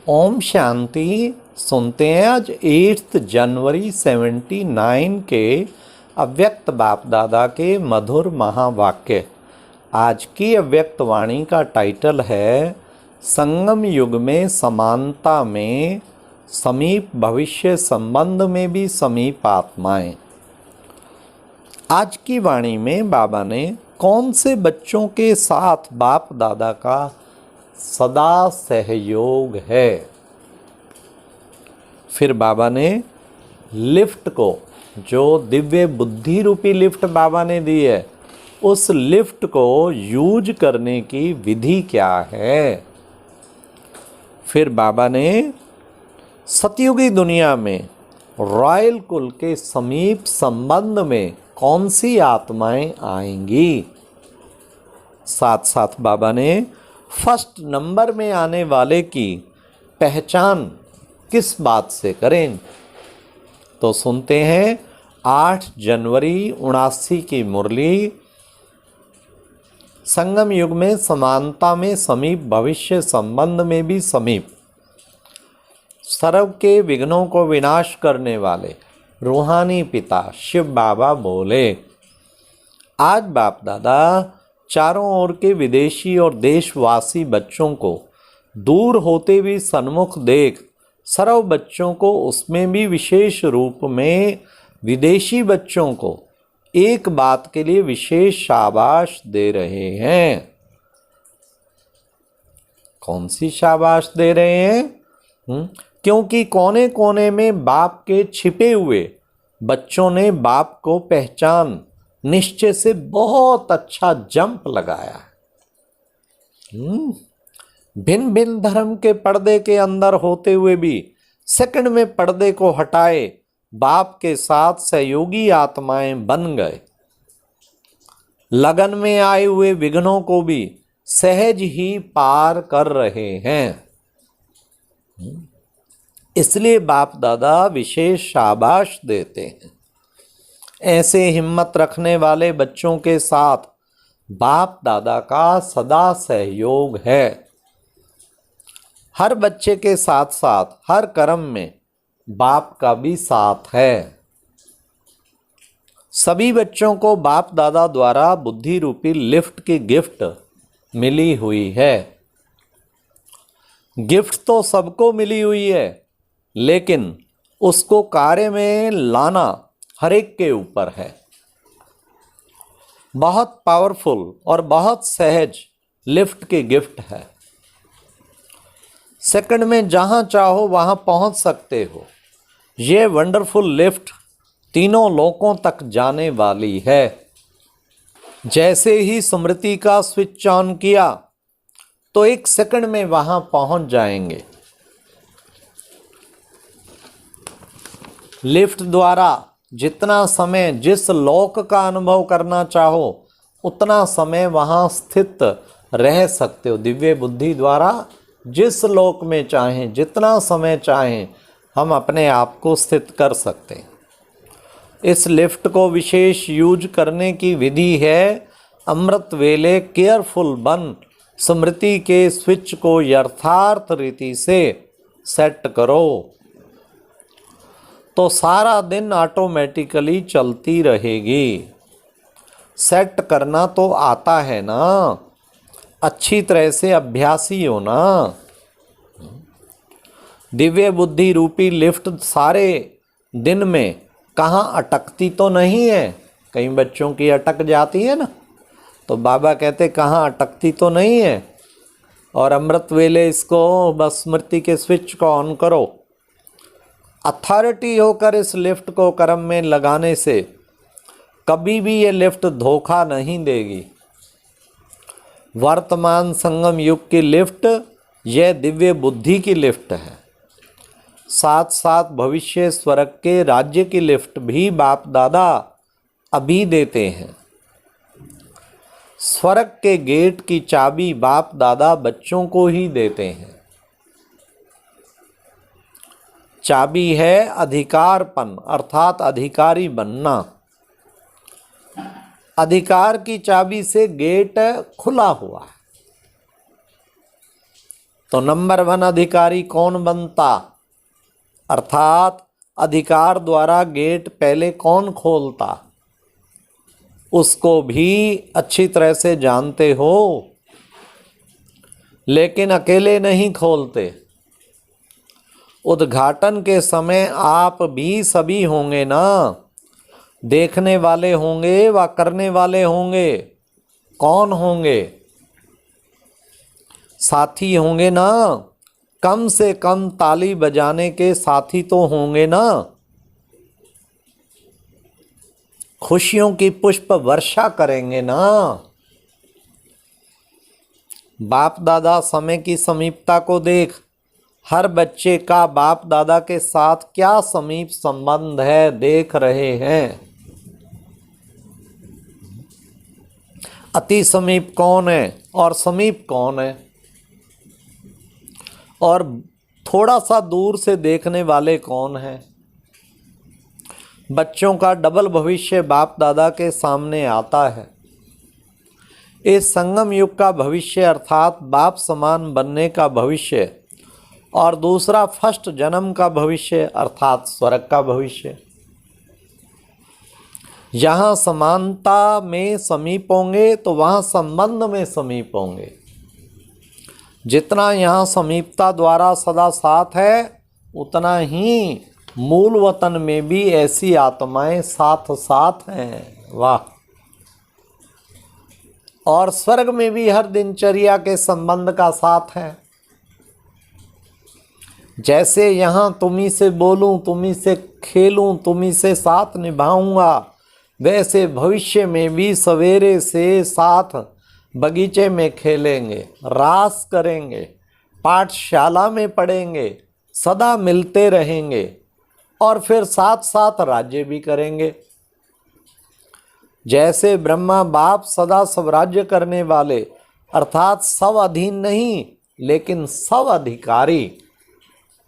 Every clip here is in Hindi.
ओम शांति। सुनते हैं आज 8 जनवरी 79 के अव्यक्त बाप दादा के मधुर महावाक्य। आज की अव्यक्त वाणी का टाइटल है संगम युग में समानता में समीप, भविष्य संबंध में भी समीप आत्माएं। आज की वाणी में बाबा ने कौन से बच्चों के साथ बाप दादा का सदा सहयोग है। फिर बाबा ने लिफ्ट को, जो दिव्य बुद्धि रूपी लिफ्ट बाबा ने दी है, उस लिफ्ट को यूज करने की विधि क्या है। फिर बाबा ने सतयुगी दुनिया में रॉयल कुल के समीप संबंध में कौन सी आत्माएं आएंगी। साथ साथ बाबा ने फर्स्ट नंबर में आने वाले की पहचान किस बात से करें। तो सुनते हैं 8 जनवरी 79 की मुरली। संगम युग में समानता में समीप, भविष्य संबंध में भी समीप, सर्व के विघ्नों को विनाश करने वाले रूहानी पिता शिव बाबा बोले। आज बाप दादा चारों ओर के विदेशी और देशवासी बच्चों को दूर होते भी सन्मुख देख सर्व बच्चों को, उसमें भी विशेष रूप में विदेशी बच्चों को एक बात के लिए विशेष शाबाश दे रहे हैं। कौन सी शाबाश दे रहे हैं? क्योंकि कोने कोने में बाप के छिपे हुए बच्चों ने बाप को पहचान निश्चय से बहुत अच्छा जंप लगाया है। भिन्न भिन्न धर्म के पर्दे के अंदर होते हुए भी सेकंड में पर्दे को हटाए बाप के साथ सहयोगी आत्माएं बन गए। लगन में आए हुए विघ्नों को भी सहज ही पार कर रहे हैं। इसलिए बाप दादा विशेष शाबाश देते हैं। ऐसे हिम्मत रखने वाले बच्चों के साथ बाप दादा का सदा सहयोग है। हर बच्चे के साथ साथ हर कर्म में बाप का भी साथ है। सभी बच्चों को बाप दादा द्वारा बुद्धि रूपी लिफ्ट की गिफ्ट मिली हुई है। गिफ्ट तो सबको मिली हुई है, लेकिन उसको कार्य में लाना हर एक के ऊपर है। बहुत पावरफुल और बहुत सहज लिफ्ट की गिफ्ट है। सेकंड में जहां चाहो वहां पहुंच सकते हो। ये वंडरफुल लिफ्ट तीनों लोकों तक जाने वाली है। जैसे ही स्मृति का स्विच ऑन किया तो 1 सेकंड में वहां पहुंच जाएंगे। लिफ्ट द्वारा जितना समय जिस लोक का अनुभव करना चाहो उतना समय वहाँ स्थित रह सकते हो। दिव्य बुद्धि द्वारा जिस लोक में चाहें, जितना समय चाहें, हम अपने आप को स्थित कर सकते हैं। इस लिफ्ट को विशेष यूज करने की विधि है अमृत वेले केयरफुल बन स्मृति के स्विच को यथार्थ रीति से सेट करो तो सारा दिन ऑटोमेटिकली चलती रहेगी। सेट करना तो आता है ना, अच्छी तरह से अभ्यासी हो ना। दिव्य बुद्धि रूपी लिफ्ट सारे दिन में कहाँ अटकती तो नहीं है। कई बच्चों की अटक जाती है ना, तो बाबा कहते कहाँ अटकती तो नहीं है। और अमृत वेले इसको बस स्मृति के स्विच को ऑन करो। अथॉरिटी होकर इस लिफ्ट को कर्म में लगाने से कभी भी ये लिफ्ट धोखा नहीं देगी। वर्तमान संगम युग की लिफ्ट यह दिव्य बुद्धि की लिफ्ट है। साथ साथ भविष्य स्वर्ग के राज्य की लिफ्ट भी बाप दादा अभी देते हैं। स्वर्ग के गेट की चाबी बाप दादा बच्चों को ही देते हैं। चाबी है अधिकारपन, अर्थात अधिकारी बनना। अधिकार की चाबी से गेट खुला हुआ है। तो नंबर 1 अधिकारी कौन बनता, अर्थात अधिकार द्वारा गेट पहले कौन खोलता, उसको भी अच्छी तरह से जानते हो, लेकिन अकेले नहीं खोलते। उद्घाटन के समय आप भी सभी होंगे ना, देखने वाले होंगे व करने वाले होंगे। कौन होंगे, साथी होंगे ना, कम से कम ताली बजाने के साथी तो होंगे ना, खुशियों की पुष्प वर्षा करेंगे ना। बाप दादा समय की समीपता को देख, हर बच्चे का बाप दादा के साथ क्या समीप संबंध है देख रहे हैं। अति समीप कौन है और समीप कौन है, और थोड़ा सा दूर से देखने वाले कौन है। बच्चों का डबल भविष्य बाप दादा के सामने आता है। इस संगम युग का भविष्य अर्थात बाप समान बनने का भविष्य, और दूसरा फर्स्ट जन्म का भविष्य अर्थात स्वर्ग का भविष्य। यहाँ समानता में समीप होंगे तो वहाँ संबंध में समीप होंगे। जितना यहाँ समीपता द्वारा सदा साथ है, उतना ही मूल वतन में भी ऐसी आत्माएं साथ साथ हैं। वाह। और स्वर्ग में भी हर दिनचर्या के संबंध का साथ है। जैसे यहाँ तुम्ही से बोलूं, तुम्ही से खेलूं, तुम्ही से साथ निभाऊंगा, वैसे भविष्य में भी सवेरे से साथ बगीचे में खेलेंगे, रास करेंगे, पाठशाला में पढ़ेंगे, सदा मिलते रहेंगे, और फिर साथ साथ राज्य भी करेंगे। जैसे ब्रह्मा बाप सदा स्वराज्य करने वाले अर्थात सब अधीन नहीं लेकिन सब अधिकारी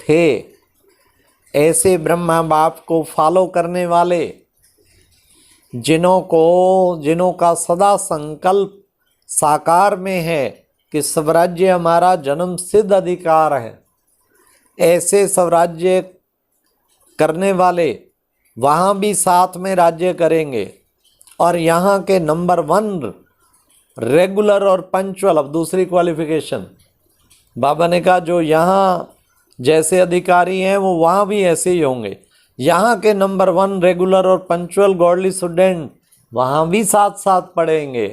थे, ऐसे ब्रह्मा बाप को फॉलो करने वाले, जिन्हों का सदा संकल्प साकार में है कि स्वराज्य हमारा जन्म सिद्ध अधिकार है, ऐसे स्वराज्य करने वाले वहाँ भी साथ में राज्य करेंगे। और यहाँ के नंबर 1 रेगुलर और पंचुअल। अब दूसरी क्वालिफिकेशन बाबा ने कहा, जो यहाँ जैसे अधिकारी हैं वो वहाँ भी ऐसे ही होंगे। यहाँ के नंबर 1 रेगुलर और पंचुअल गॉडली स्टूडेंट वहाँ भी साथ साथ पढ़ेंगे।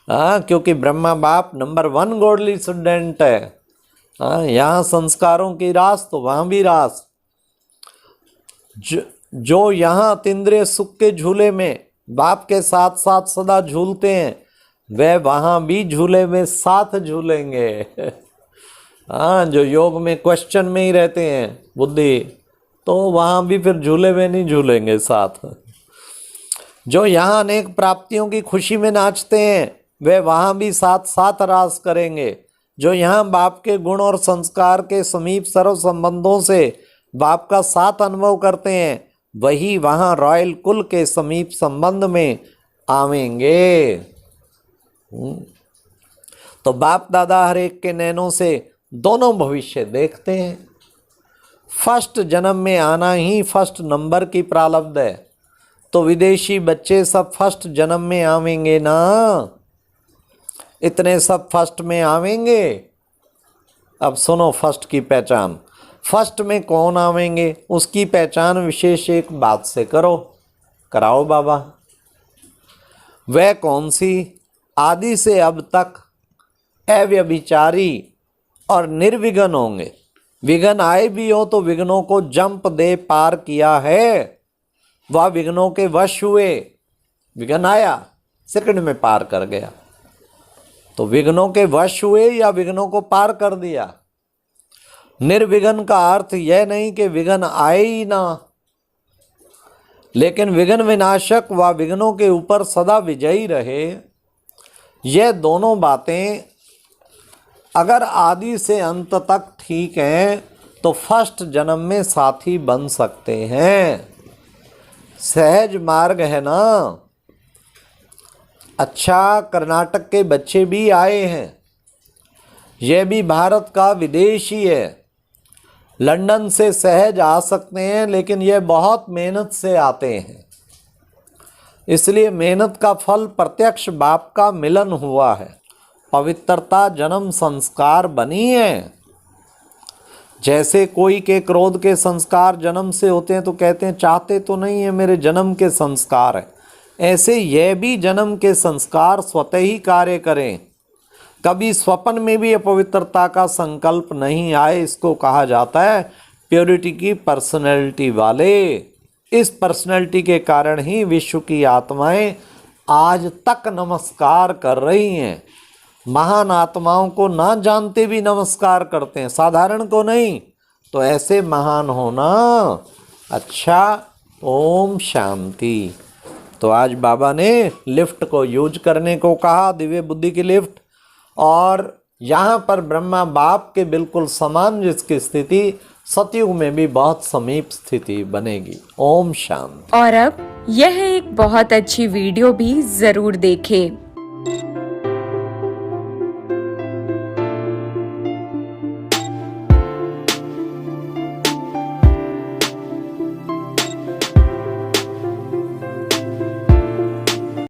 हाँ, क्योंकि ब्रह्मा बाप नंबर 1 गॉडली स्टूडेंट है। हाँ, यहाँ संस्कारों की रास तो वहाँ भी रास। जो यहाँ अतीन्द्रिय सुख के झूले में बाप के साथ साथ सदा झूलते हैं, वे वहाँ भी झूले में साथ झूलेंगे। हाँ, जो योग में क्वेश्चन में ही रहते हैं बुद्धि, तो वहाँ भी फिर झूले में नहीं झूलेंगे साथ। जो यहाँ अनेक प्राप्तियों की खुशी में नाचते हैं, वे वहाँ भी साथ साथ रास करेंगे। जो यहाँ बाप के गुण और संस्कार के समीप सर्व संबंधों से बाप का साथ अनुभव करते हैं, वही वहाँ रॉयल कुल के समीप संबंध में आवेंगे। तो बाप दादा हर एक के नैनों से दोनों भविष्य देखते हैं। फर्स्ट जन्म में आना ही फर्स्ट नंबर की प्रारब्ध है, तो विदेशी बच्चे सब फर्स्ट जन्म में आवेंगे ना, इतने सब फर्स्ट में आवेंगे। अब सुनो फर्स्ट की पहचान। फर्स्ट में कौन आवेंगे उसकी पहचान विशेष एक बात से कराओ बाबा। वह कौन सी? आदि से अब तक अव्यभिचारी और निर्विघ्न होंगे। विघ्न आए भी हो तो विघ्नों को जंप दे पार किया है। वह विघ्नों के वश हुए, विघ्न आया सेकंड में पार कर गया। तो विघ्नों के वश हुए या विघ्नों को पार कर दिया। निर्विघ्न का अर्थ यह नहीं कि विघ्न आए ही ना, लेकिन विघ्न विनाशक व विघ्नों के ऊपर सदा विजयी रहे। यह दोनों बातें अगर आदि से अंत तक ठीक हैं तो फर्स्ट जन्म में साथी बन सकते हैं। सहज मार्ग है ना। अच्छा, कर्नाटक के बच्चे भी आए हैं, यह भी भारत का विदेशी है, लंदन से सहज आ सकते हैं, लेकिन यह बहुत मेहनत से आते हैं। इसलिए मेहनत का फल प्रत्यक्ष बाप का मिलन हुआ है। पवित्रता जन्म संस्कार बनी है। जैसे कोई के क्रोध के संस्कार जन्म से होते हैं तो कहते हैं चाहते तो नहीं है, मेरे जन्म के संस्कार है। ऐसे यह भी जन्म के संस्कार स्वतः ही कार्य करें। कभी स्वप्न में भी अपवित्रता का संकल्प नहीं आए, इसको कहा जाता है प्योरिटी की पर्सनैलिटी वाले। इस पर्सनैलिटी के कारण ही विश्व की आत्माएं आज तक नमस्कार कर रही हैं। महान आत्माओं को ना जानते भी नमस्कार करते हैं, साधारण को नहीं। तो ऐसे महान होना अच्छा। ओम शांति। तो आज बाबा ने लिफ्ट को यूज करने को कहा, दिव्य बुद्धि की लिफ्ट। और यहाँ पर ब्रह्मा बाप के बिल्कुल समान जिसकी स्थिति सतयुग में भी बहुत समीप स्थिति बनेगी। ओम शांति। और अब यह एक बहुत अच्छी वीडियो भी जरूर देखें।